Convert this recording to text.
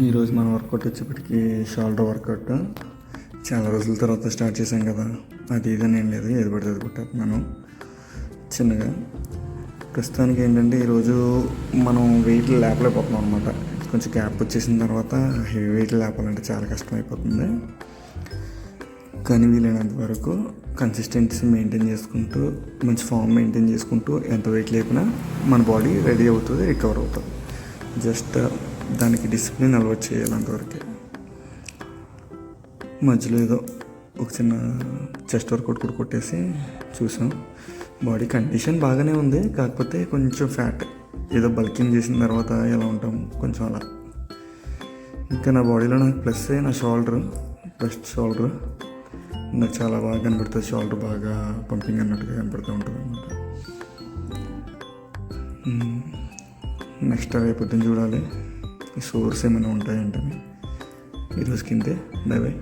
ఈరోజు మన వర్కౌట్ వచ్చేప్పటికి షోల్డర్ వర్కౌట్. చాలా రోజుల తర్వాత స్టార్ట్ చేశాం కదా, అది ఇదని ఏం లేదు, ఏది పడితే అది కొట్టేస్తున్నాను చిన్నగా. ప్రస్తుతానికి ఏంటంటే ఈరోజు మనం వెయిట్లు లేపలేకపోతున్నాం అనమాట. కొంచెం గ్యాప్ వచ్చేసిన తర్వాత హెవీ వెయిట్లు లేపాలంటే చాలా కష్టం అయిపోతుంది. కానీ వీలైనంత వరకు కన్సిస్టెన్సీ మెయింటైన్ చేసుకుంటూ, మంచి ఫామ్ మెయింటైన్ చేసుకుంటూ ఎంత వెయిట్ లేపినా మన బాడీ రెడీ అవుతుంది, రికవర్ అవుతుంది. జస్ట్ దానికి డిసిప్లిన్ అలవాటు చేయాలి అంతవరకే. మధ్యలో ఏదో ఒక చిన్న చెస్ట్ వర్కౌట్ కూడా కొట్టేసి చూసాం. బాడీ కండిషన్ బాగానే ఉంది, కాకపోతే కొంచెం ఫ్యాట్, ఏదో బల్కింగ్ చేసిన తర్వాత ఎలా ఉంటాం కొంచెం అలా. ఇంకా నా బాడీలో నాకు ప్లస్ నా బెస్ట్ షోల్డర్ నాకు చాలా బాగా కనబడుతుంది. షోల్డర్ బాగా పంపింగ్ అన్నట్టుగా కనపడుతూ ఉంటుంది అన్నమాట. నెక్స్ట్ రేపు పొద్దున్న చూడాలి ఈ సోర్స్ ఏమైనా ఉంటాయంటే. ఈరోజుకి ఇంతే, బై బై.